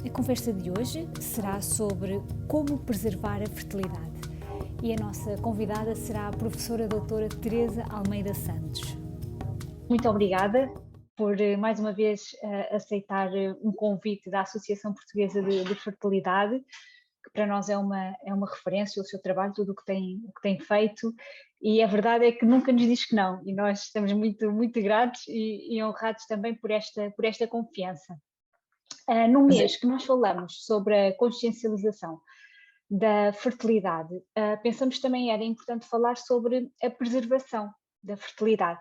A conversa de hoje será sobre como preservar a fertilidade e a nossa convidada será a professora doutora Teresa Almeida Santos. Muito obrigada por mais uma vez aceitar um convite da Associação Portuguesa de Fertilidade, que para nós é uma referência, o seu trabalho, tudo o que tem feito, e a verdade é que nunca nos diz que não, e nós estamos muito, muito gratos e honrados também por esta confiança. No mês que nós falamos sobre a consciencialização da fertilidade, pensamos também era importante falar sobre a preservação da fertilidade.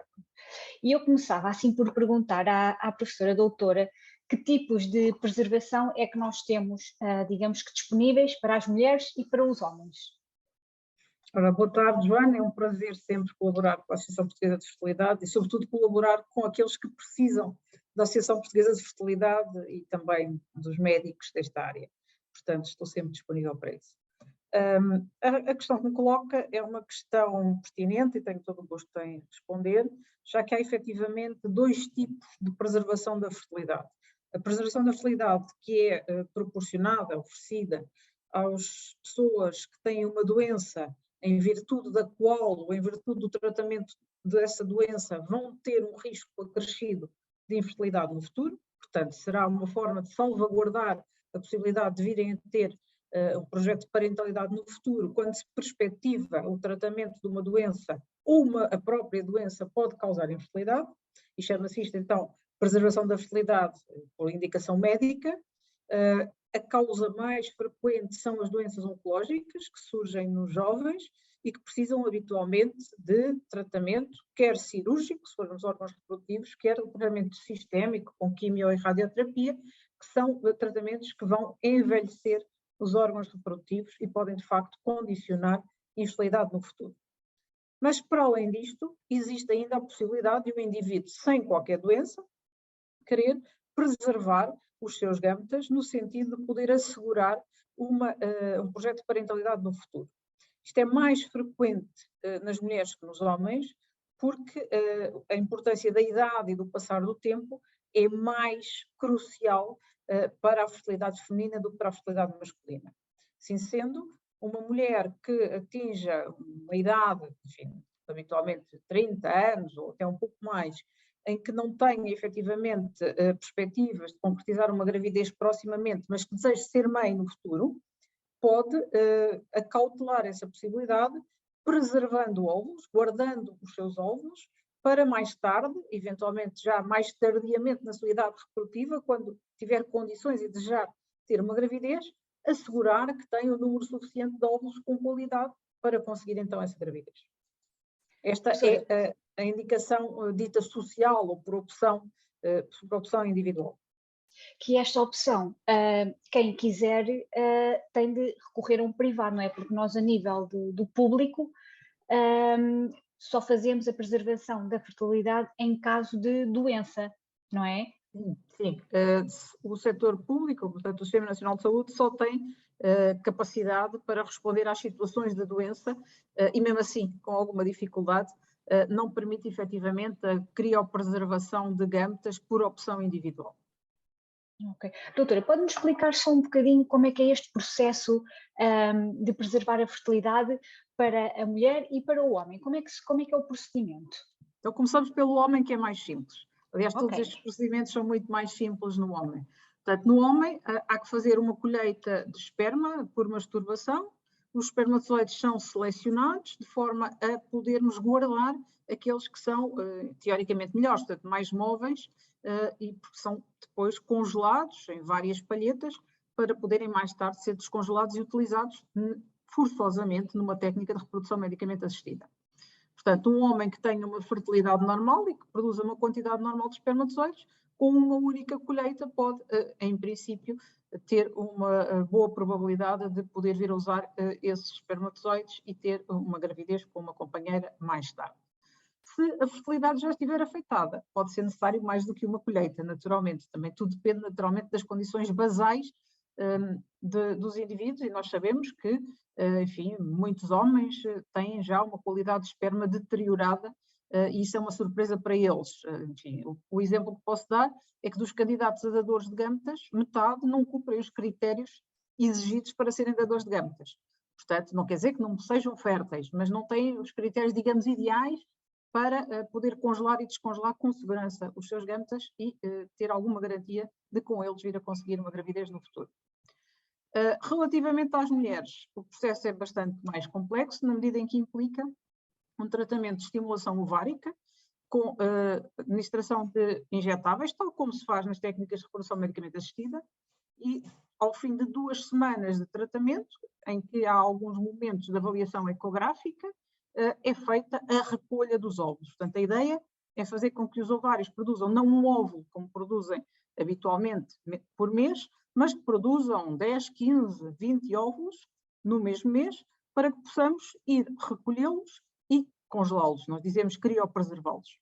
E eu começava assim por perguntar à professora doutora que tipos de preservação é que nós temos, digamos que disponíveis para as mulheres e para os homens. Ora, boa tarde, Joana. É um prazer sempre colaborar com a Associação Portuguesa de Fertilidade e, sobretudo, colaborar com aqueles que precisam da Associação Portuguesa de Fertilidade e também dos médicos desta área. Portanto, estou sempre disponível para isso. A questão que me coloca é uma questão pertinente e tenho todo o gosto em responder, já que há efetivamente dois tipos de preservação da fertilidade. A preservação da fertilidade que é proporcionada, oferecida às pessoas que têm uma doença em virtude da qual, ou em virtude do tratamento dessa doença, vão ter um risco acrescido de infertilidade no futuro. Portanto, será uma forma de salvaguardar a possibilidade de virem a ter um projeto de parentalidade no futuro, quando se perspectiva o tratamento de uma doença ou a própria doença pode causar infertilidade, e chama-se isto então preservação da fertilidade por indicação médica. A causa mais frequente são as doenças oncológicas que surgem nos jovens e que precisam habitualmente de tratamento, quer cirúrgico, se for nos órgãos reprodutivos, quer o tratamento sistémico, com quimio e radioterapia, que são tratamentos que vão envelhecer os órgãos reprodutivos e podem, de facto, condicionar infertilidade no futuro. Mas, para além disto, existe ainda a possibilidade de um indivíduo sem qualquer doença querer preservar os seus gametas no sentido de poder assegurar um projeto de parentalidade no futuro. Isto é mais frequente nas mulheres que nos homens, porque a importância da idade e do passar do tempo é mais crucial para a fertilidade feminina do que para a fertilidade masculina. Assim sendo, uma mulher que atinja uma idade, enfim, habitualmente 30 anos ou até um pouco mais, em que não tenha efetivamente perspectivas de concretizar uma gravidez proximamente, mas que deseje ser mãe no futuro, pode acautelar essa possibilidade, preservando óvulos, guardando os seus óvulos, para mais tarde, eventualmente já mais tardiamente na sua idade reprodutiva, quando tiver condições e desejar ter uma gravidez, assegurar que tem o número suficiente de óvulos com qualidade para conseguir então essa gravidez. Esta é a indicação dita social ou por opção individual. Que esta opção, quem quiser tem de recorrer a um privado, não é? Porque nós a nível do público só fazemos a preservação da fertilidade em caso de doença, não é? Sim. O setor público, portanto o Sistema Nacional de Saúde, só tem capacidade para responder às situações de doença e mesmo assim, com alguma dificuldade, não permite efetivamente a criopreservação de gametas por opção individual. Ok. Doutora, pode-me explicar só um bocadinho como é que é este processo de preservar a fertilidade para a mulher e para o homem? Como é que é o procedimento? Então começamos pelo homem, que é mais simples. Aliás, todos Ok. estes procedimentos são muito mais simples no homem. Portanto, no homem há que fazer uma colheita de esperma por masturbação. Os espermatozoides são selecionados de forma a podermos guardar aqueles que são teoricamente melhores, portanto mais móveis, e são depois congelados em várias palhetas para poderem mais tarde ser descongelados e utilizados forçosamente numa técnica de reprodução medicamente assistida. Portanto, um homem que tenha uma fertilidade normal e que produza uma quantidade normal de espermatozoides, com uma única colheita pode, em princípio, ter uma boa probabilidade de poder vir a usar esses espermatozoides e ter uma gravidez com uma companheira mais tarde. Se a fertilidade já estiver afetada, pode ser necessário mais do que uma colheita, naturalmente. Também tudo depende, naturalmente, das condições basais dos indivíduos, e nós sabemos que, enfim, muitos homens têm já uma qualidade de esperma deteriorada e isso é uma surpresa para eles. Enfim, o exemplo que posso dar é que dos candidatos a dadores de gametas, metade não cumprem os critérios exigidos para serem dadores de gametas. Portanto, não quer dizer que não sejam férteis, mas não têm os critérios, digamos, ideais para poder congelar e descongelar com segurança os seus gametas e ter alguma garantia de com eles vir a conseguir uma gravidez no futuro. Relativamente às mulheres, o processo é bastante mais complexo, na medida em que implica um tratamento de estimulação ovárica com administração de injetáveis, tal como se faz nas técnicas de reprodução medicamente assistida, e ao fim de 2 semanas de tratamento, em que há alguns momentos de avaliação ecográfica, é feita a recolha dos óvulos. Portanto, a ideia é fazer com que os ovários produzam não um óvulo, como produzem habitualmente por mês, mas que produzam 10, 15, 20 óvulos no mesmo mês, para que possamos ir recolhê-los e congelá-los. Nós dizemos criopreservá-los.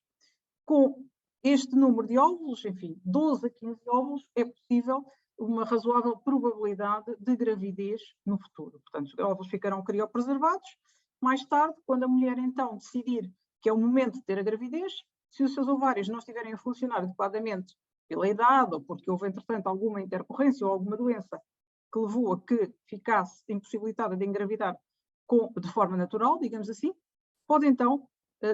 Com este número de óvulos, enfim, 12 a 15 óvulos, é possível uma razoável probabilidade de gravidez no futuro. Portanto, os óvulos ficarão criopreservados. Mais tarde, quando a mulher então decidir que é o momento de ter a gravidez, se os seus ovários não estiverem a funcionar adequadamente pela idade, ou porque houve, entretanto, alguma intercorrência ou alguma doença que levou a que ficasse impossibilitada de engravidar de forma natural, digamos assim, pode então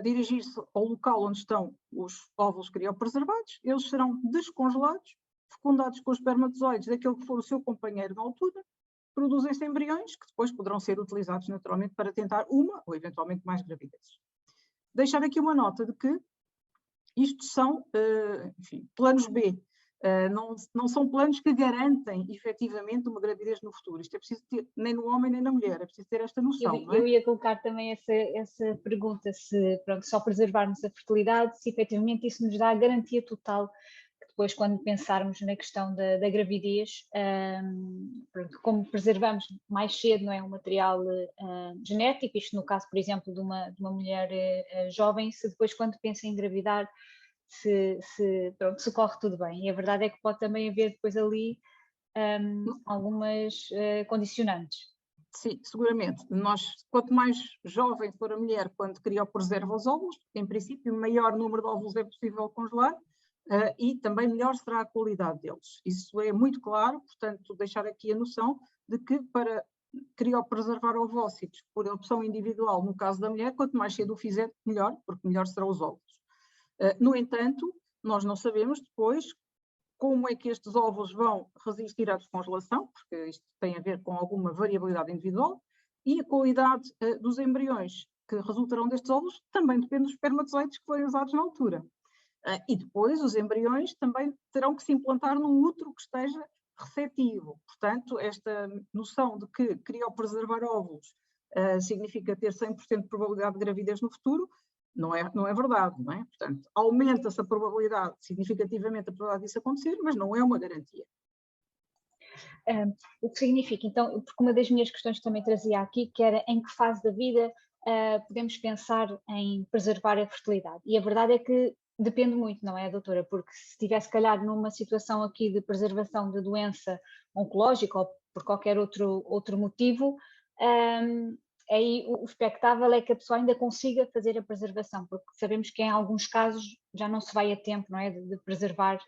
dirigir-se ao local onde estão os óvulos criopreservados, eles serão descongelados, fecundados com os espermatozoides daquele que for o seu companheiro na altura, produzem-se embriões que depois poderão ser utilizados naturalmente para tentar uma ou eventualmente mais gravidezes. Deixar aqui uma nota de que isto são, enfim, planos B, não são planos que garantem efetivamente uma gravidez no futuro. Isto é preciso ter, nem no homem nem na mulher, é preciso ter esta noção. Eu ia colocar também essa pergunta, se pronto, só preservarmos a fertilidade, se efetivamente isso nos dá a garantia total que depois, quando pensarmos na questão da gravidez, pronto, como preservamos mais cedo, não é, um material genético, isto no caso, por exemplo, de uma mulher jovem, se depois quando pensa em engravidar, pronto, se corre tudo bem. E a verdade é que pode também haver depois ali algumas condicionantes. Sim, seguramente. Quanto mais jovem for a mulher quando criopreserva os óvulos, em princípio, maior número de óvulos é possível congelar e também melhor será a qualidade deles. Isso é muito claro, portanto, deixar aqui a noção de que para criopreservar ovócitos por opção individual, no caso da mulher, quanto mais cedo o fizer, melhor, porque melhor serão os óvulos. No entanto, nós não sabemos depois como é que estes óvulos vão resistir à descongelação, porque isto tem a ver com alguma variabilidade individual, e a qualidade dos embriões que resultarão destes óvulos também depende dos espermatozoides que forem usados na altura. E depois os embriões também terão que se implantar num útero que esteja receptivo. Portanto, esta noção de que criopreservar óvulos significa ter 100% de probabilidade de gravidez no futuro, não é verdade, não é? Portanto, aumenta-se a probabilidade, significativamente a probabilidade disso acontecer, mas não é uma garantia. O que significa, então, porque uma das minhas questões que também trazia aqui, que era em que fase da vida podemos pensar em preservar a fertilidade? E a verdade é que depende muito, não é, doutora? Porque se estiver, se calhar, numa situação aqui de preservação de doença oncológica ou por qualquer outro motivo, aí o expectável é que a pessoa ainda consiga fazer a preservação, porque sabemos que em alguns casos já não se vai a tempo, não é, de preservar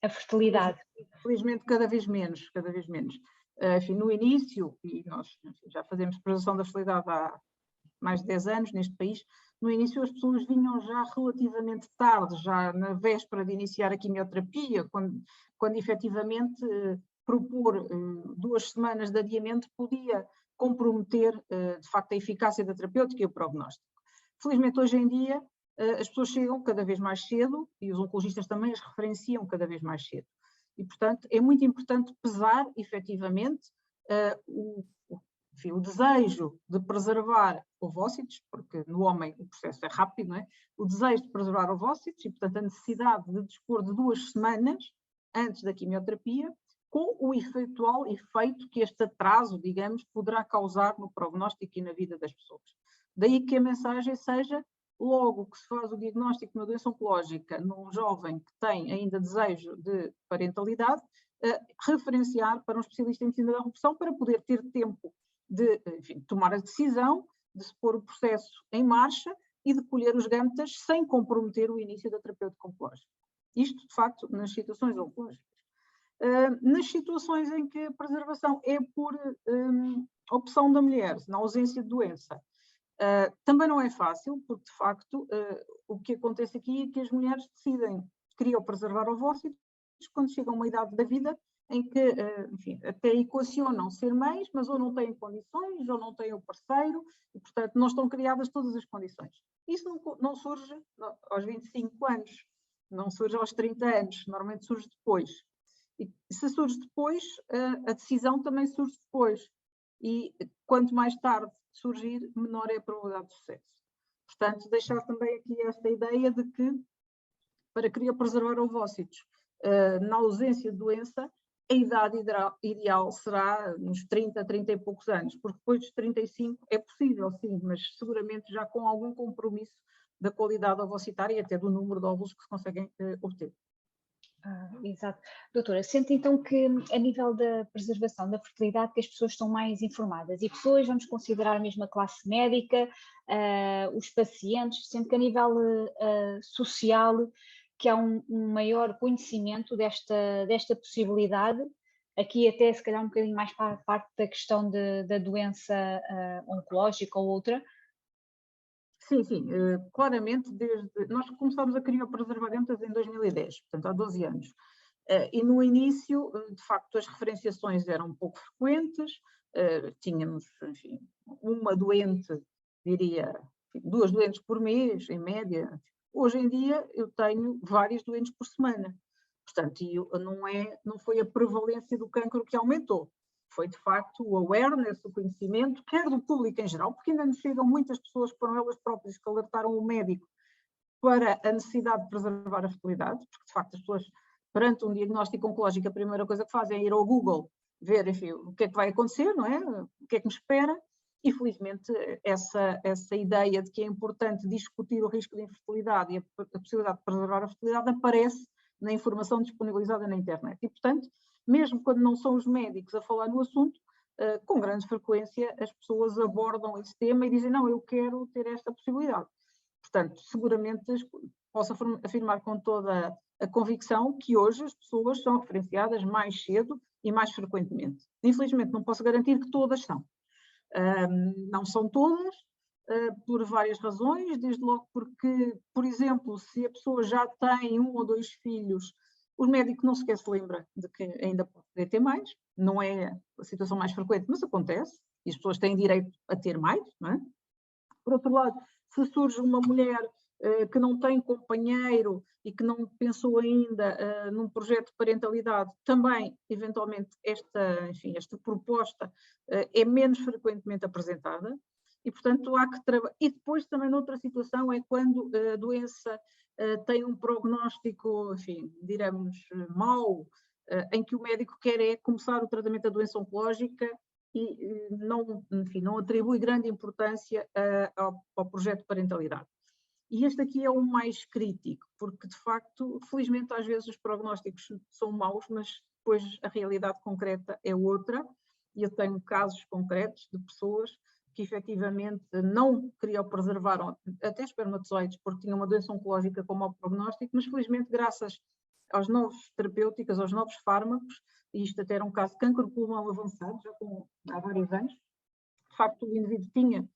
a fertilidade. Felizmente cada vez menos, cada vez menos. Enfim, no início, e nós já fazemos preservação da fertilidade há mais de 10 anos neste país, no início as pessoas vinham já relativamente tarde, já na véspera de iniciar a quimioterapia, quando efetivamente propor 2 semanas de adiamento podia comprometer, de facto, a eficácia da terapêutica e o prognóstico. Felizmente, hoje em dia, as pessoas chegam cada vez mais cedo e os oncologistas também as referenciam cada vez mais cedo. E, portanto, é muito importante pesar, efetivamente, o desejo de preservar ovócitos, porque no homem o processo é rápido, não é? O desejo de preservar ovócitos e, portanto, a necessidade de dispor de 2 semanas antes da quimioterapia, com o eventual efeito que este atraso, digamos, poderá causar no prognóstico e na vida das pessoas. Daí que a mensagem seja, logo que se faz o diagnóstico de uma doença oncológica num jovem que tem ainda desejo de parentalidade, referenciar para um especialista em medicina da reprodução para poder ter tempo de, enfim, tomar a decisão de se pôr o processo em marcha e de colher os gametas sem comprometer o início da terapêutica oncológica. Isto, de facto, nas situações oncológicas. Nas situações em que a preservação é por opção da mulher, na ausência de doença, também não é fácil, porque, de facto, o que acontece aqui é que as mulheres decidem, criopreservar ovócitos quando chegam a uma idade da vida em que, enfim, até equacionam ser mães, mas ou não têm condições, ou não têm o parceiro, e, portanto, não estão criadas todas as condições. Isso não surge aos 25 anos, não surge aos 30 anos, normalmente surge depois. E se surge depois, a decisão também surge depois. E quanto mais tarde surgir, menor é a probabilidade de sucesso. Portanto, deixar também aqui esta ideia de que, para criopreservar ovócitos, na ausência de doença, a idade ideal será nos 30, 30 e poucos anos, porque depois dos 35 é possível, sim, mas seguramente já com algum compromisso da qualidade ovocitária e até do número de óvulos que se conseguem obter. Exato. Doutora, sente então que a nível da preservação da fertilidade que as pessoas estão mais informadas e pessoas, vamos considerar mesmo a classe médica, os pacientes, sente que a nível social que há um maior conhecimento desta possibilidade, aqui até se calhar um bocadinho mais para a parte da questão da doença oncológica ou outra? Sim, claramente, nós começámos a criopreservar gametas em 2010, portanto há 12 anos. E no início, de facto, as referenciações eram pouco frequentes, tínhamos, enfim, uma doente, diria, 2 doentes por mês, em média. Hoje em dia eu tenho várias doentes por semana. Portanto, não foi a prevalência do cancro que aumentou. Foi, de facto, o awareness, o conhecimento, quer do público em geral, porque ainda nos chegam muitas pessoas que foram elas próprias que alertaram o médico para a necessidade de preservar a fertilidade, porque, de facto, as pessoas, perante um diagnóstico oncológico, a primeira coisa que fazem é ir ao Google, ver, enfim, o que é que vai acontecer, não é? O que é que me espera, e, felizmente, essa ideia de que é importante discutir o risco de infertilidade e a possibilidade de preservar a fertilidade aparece na informação disponibilizada na internet. E, portanto, mesmo quando não são os médicos a falar no assunto, com grande frequência as pessoas abordam esse tema e dizem, não, eu quero ter esta possibilidade. Portanto, seguramente posso afirmar com toda a convicção que hoje as pessoas são referenciadas mais cedo e mais frequentemente. Infelizmente não posso garantir que todas são. Não são todas, por várias razões, desde logo porque, por exemplo, se a pessoa já tem 1 ou 2 filhos, o médico não sequer se lembra de que ainda pode ter mais, não é a situação mais frequente, mas acontece, e as pessoas têm direito a ter mais, não é? Por outro lado, se surge uma mulher que não tem companheiro e que não pensou ainda num projeto de parentalidade, também, eventualmente, esta proposta é menos frequentemente apresentada, e, portanto, há que trabalhar. E depois também noutra situação é quando a doença tem um prognóstico, enfim, diremos, mau, em que o médico quer começar o tratamento da doença oncológica e não atribui grande importância ao projeto de parentalidade. E este aqui é o mais crítico, porque, de facto, felizmente, às vezes os prognósticos são maus, mas depois a realidade concreta é outra, e eu tenho casos concretos de pessoas que efetivamente não criopreservaram até espermatozoides porque tinham uma doença oncológica com mau prognóstico, mas felizmente graças aos novos terapêuticos, aos novos fármacos, e isto até era um caso de cancro pulmão avançado, já há vários anos, de facto o indivíduo tinha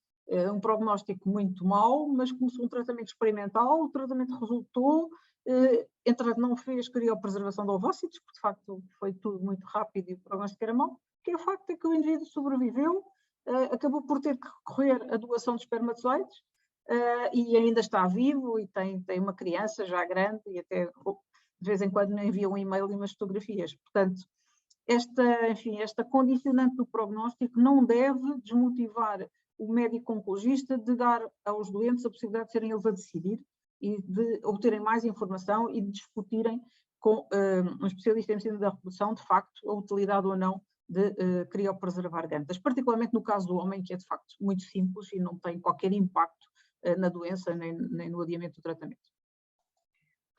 um prognóstico muito mau, mas começou um tratamento experimental, o tratamento resultou, entretanto não fez criopreservação de ovócitos, porque de facto foi tudo muito rápido e o prognóstico era mau, que é o facto é que o indivíduo sobreviveu, acabou por ter que recorrer à doação de espermatozoides e ainda está vivo e tem uma criança já grande e até de vez em quando me envia um e-mail e umas fotografias. Portanto, esta condicionante do prognóstico não deve desmotivar o médico oncologista de dar aos doentes a possibilidade de serem eles a decidir e de obterem mais informação e de discutirem com um especialista em medicina da reprodução, de facto, a utilidade ou não de criopreservar gametas, particularmente no caso do homem, que é de facto muito simples e não tem qualquer impacto na doença nem no adiamento do tratamento.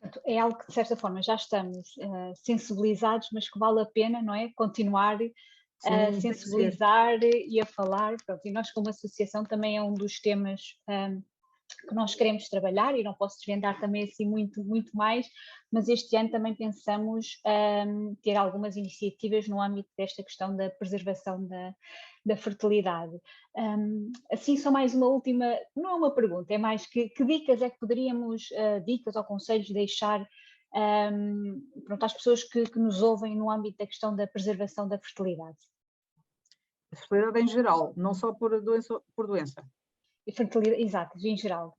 Portanto, é algo que de certa forma já estamos sensibilizados, mas que vale a pena, não é? Continuar a sensibilizar e a falar, pronto, e nós como associação também é um dos temas que nós queremos trabalhar, e não posso desvendar também assim muito mais, mas este ano também pensamos ter algumas iniciativas no âmbito desta questão da preservação da fertilidade. Assim, só mais uma última, não é uma pergunta, é mais que dicas é que poderíamos, dicas ou conselhos deixar pronto, às pessoas que nos ouvem no âmbito da questão da preservação da fertilidade? A fertilidade em geral, não só por doença. E fertilidade, exato, em geral.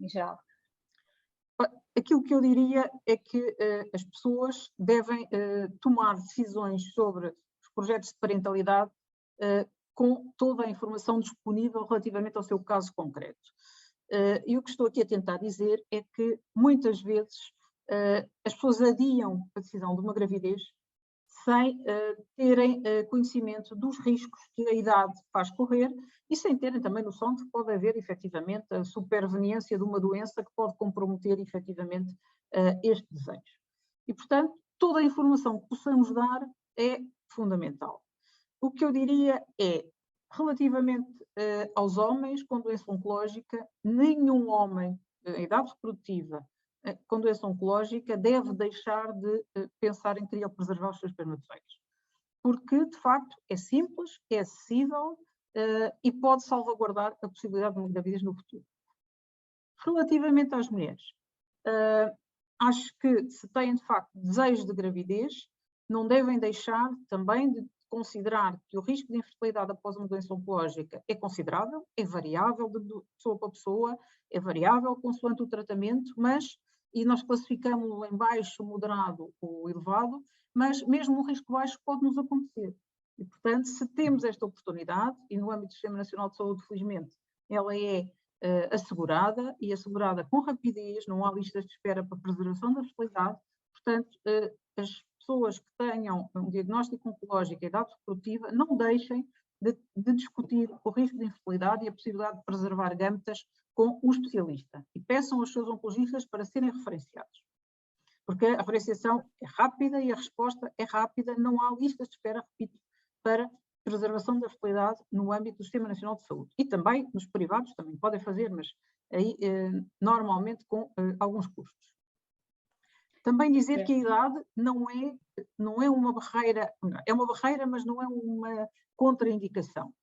Aquilo que eu diria é que as pessoas devem tomar decisões sobre os projetos de parentalidade com toda a informação disponível relativamente ao seu caso concreto. E o que estou aqui a tentar dizer é que muitas vezes as pessoas adiam a decisão de uma gravidez sem terem conhecimento dos riscos que a idade faz correr e sem terem também noção de que pode haver efetivamente a superveniência de uma doença que pode comprometer efetivamente este desejo. E, portanto, toda a informação que possamos dar é fundamental. O que eu diria é, relativamente aos homens com doença oncológica, nenhum homem em idade reprodutiva com doença oncológica deve deixar de pensar em criopreservar os seus espermatozoides. Porque, de facto, é simples, é acessível e pode salvaguardar a possibilidade de uma gravidez no futuro. Relativamente às mulheres, acho que se têm, de facto, desejo de gravidez, não devem deixar também de considerar que o risco de infertilidade após uma doença oncológica é considerável, é variável de pessoa para pessoa, é variável consoante o tratamento, mas e nós classificamos-lo em baixo, moderado ou elevado, mas mesmo um risco baixo pode nos acontecer. E, portanto, se temos esta oportunidade, e no âmbito do Sistema Nacional de Saúde, felizmente, ela é assegurada, e assegurada com rapidez, não há listas de espera para preservação da fertilidade, portanto, as pessoas que tenham um diagnóstico oncológico e idade reprodutiva não deixem de discutir o risco de infertilidade e a possibilidade de preservar gametas com um especialista e peçam aos seus oncologistas para serem referenciados. Porque a referenciação é rápida e a resposta é rápida, não há listas de espera, repito, para preservação da fertilidade no âmbito do Sistema Nacional de Saúde. E também nos privados também podem fazer, mas aí normalmente com alguns custos. Também dizer que a idade não é uma barreira, é uma barreira, mas não é uma contraindicação.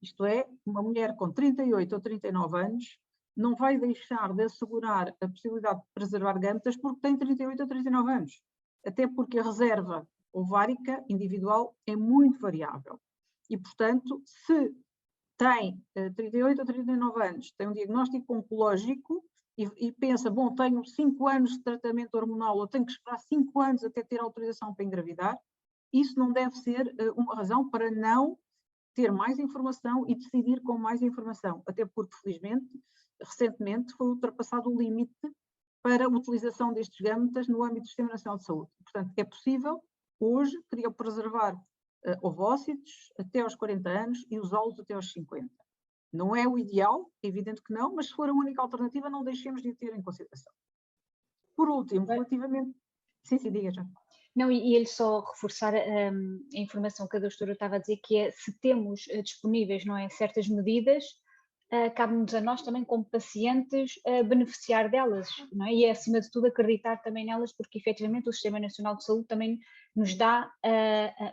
Isto é, uma mulher com 38 ou 39 anos não vai deixar de assegurar a possibilidade de preservar gametas porque tem 38 ou 39 anos. Até porque a reserva ovárica individual é muito variável. E, portanto, se tem 38 ou 39 anos, tem um diagnóstico oncológico e pensa, bom, tenho 5 anos de tratamento hormonal ou tenho que esperar 5 anos até ter autorização para engravidar, isso não deve ser uma razão para não ter mais informação e decidir com mais informação. Até porque, felizmente, recentemente foi ultrapassado o limite para a utilização destes gametas no âmbito do Sistema Nacional de Saúde. Portanto, é possível, hoje, criopreservar ovócitos até aos 40 anos e usá-los até aos 50. Não é o ideal, é evidente que não, mas se for a única alternativa, não deixemos de ter em consideração. Por último, relativamente... Sim, diga já. Não, e ele só reforçar a informação que a doutora estava a dizer, que é, se temos disponíveis, não é, certas medidas, cabe-nos a nós também, como pacientes, beneficiar delas, não é? E é, acima de tudo, acreditar também nelas, porque efetivamente o Sistema Nacional de Saúde também nos dá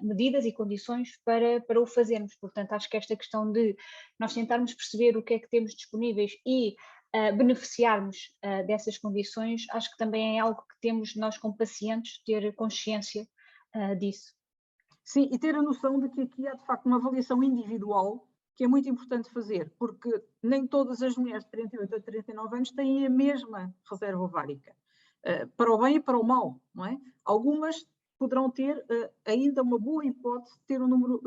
medidas e condições para o fazermos. Portanto, acho que esta questão de nós tentarmos perceber o que é que temos disponíveis e beneficiarmos dessas condições, acho que também é algo que temos nós como pacientes ter consciência disso. Sim, e ter a noção de que aqui há de facto uma avaliação individual que é muito importante fazer, porque nem todas as mulheres de 38 ou 39 anos têm a mesma reserva ovárica, para o bem e para o mal, não é? Algumas poderão ter ainda uma boa hipótese de ter um número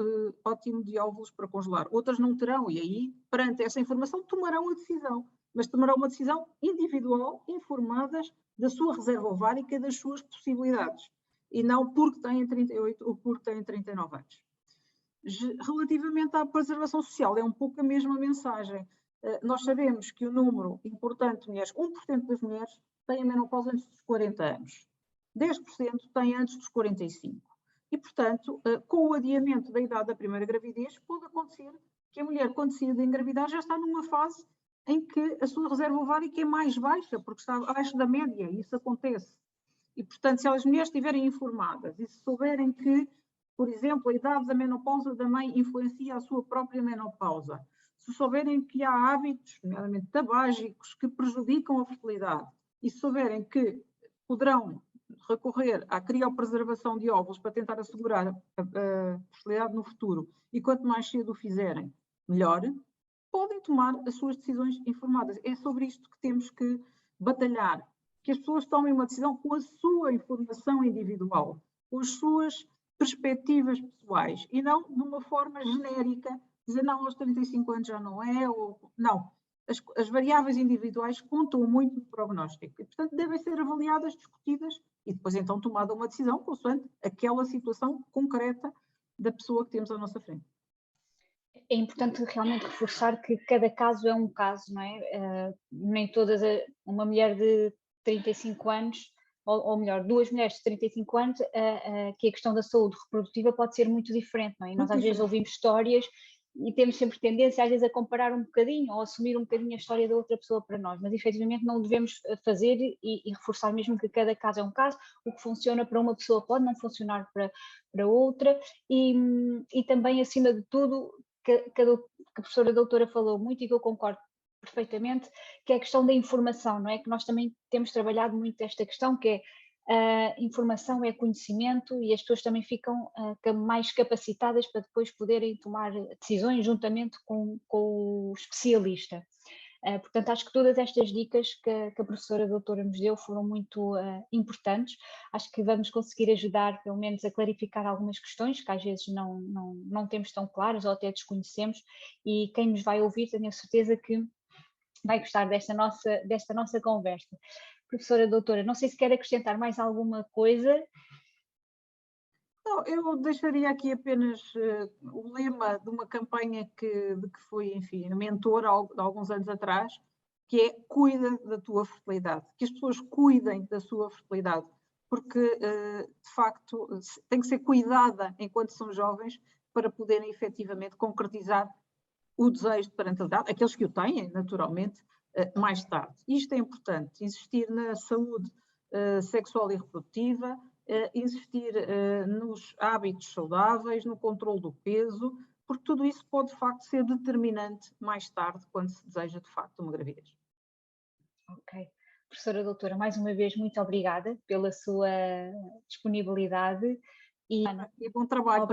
ótimo de óvulos para congelar, outras não terão, e aí, perante essa informação, tomarão a decisão, mas tomarão uma decisão individual, informadas da sua reserva ovárica e das suas possibilidades, e não porque têm 38 ou porque têm 39 anos. Relativamente à preservação social, é um pouco a mesma mensagem. Nós sabemos que o número importante de mulheres, 1% das mulheres, têm a menopausa antes dos 40 anos. 10% têm antes dos 45. E, portanto, com o adiamento da idade da primeira gravidez, pode acontecer que a mulher, quando decide engravidar, já está numa fase em que a sua reserva ovárica é mais baixa, porque está abaixo da média, e isso acontece. E, portanto, se as mulheres estiverem informadas e se souberem que, por exemplo, a idade da menopausa da mãe influencia a sua própria menopausa, se souberem que há hábitos, nomeadamente tabágicos, que prejudicam a fertilidade, e se souberem que poderão recorrer à criopreservação de óvulos para tentar assegurar a fertilidade no futuro, e quanto mais cedo o fizerem, melhor, podem tomar as suas decisões informadas. É sobre isto que temos que batalhar, que as pessoas tomem uma decisão com a sua informação individual, com as suas perspectivas pessoais, e não de uma forma genérica, dizer não, aos 35 anos já não é, ou não. As variáveis individuais contam muito no prognóstico e, portanto, devem ser avaliadas, discutidas e depois então tomada uma decisão consoante aquela situação concreta da pessoa que temos à nossa frente. É importante realmente reforçar que cada caso é um caso, não é? Nem todas, uma mulher de 35 anos, ou melhor, duas mulheres de 35 anos, que a questão da saúde reprodutiva pode ser muito diferente, não é? E nós às vezes ouvimos histórias e temos sempre tendência às vezes a comparar um bocadinho ou assumir um bocadinho a história da outra pessoa para nós, mas efetivamente não o devemos fazer e reforçar mesmo que cada caso é um caso, o que funciona para uma pessoa pode não funcionar para outra e também acima de tudo que a professora doutora falou muito e que eu concordo perfeitamente, que é a questão da informação, não é? Que nós também temos trabalhado muito esta questão, que é informação é conhecimento e as pessoas também ficam mais capacitadas para depois poderem tomar decisões juntamente com o especialista. Portanto, acho que todas estas dicas que a professora doutora nos deu foram muito importantes. Acho que vamos conseguir ajudar, pelo menos, a clarificar algumas questões que às vezes não temos tão claras ou até desconhecemos, e quem nos vai ouvir, tenho a certeza que vai gostar desta nossa conversa. Professora doutora, não sei se quer acrescentar mais alguma coisa. Não, eu deixaria aqui apenas o lema de uma campanha de que fui, enfim, mentora há alguns anos atrás, que é cuida da tua fertilidade, que as pessoas cuidem da sua fertilidade, porque de facto tem que ser cuidada enquanto são jovens para poderem efetivamente concretizar o desejo de parentalidade, aqueles que o têm, naturalmente, mais tarde. Isto é importante, insistir na saúde sexual e reprodutiva, insistir nos hábitos saudáveis, no controle do peso, porque tudo isso pode, de facto, ser determinante mais tarde, quando se deseja, de facto, uma gravidez. Ok. Professora doutora, mais uma vez, muito obrigada pela sua disponibilidade. E bom trabalho.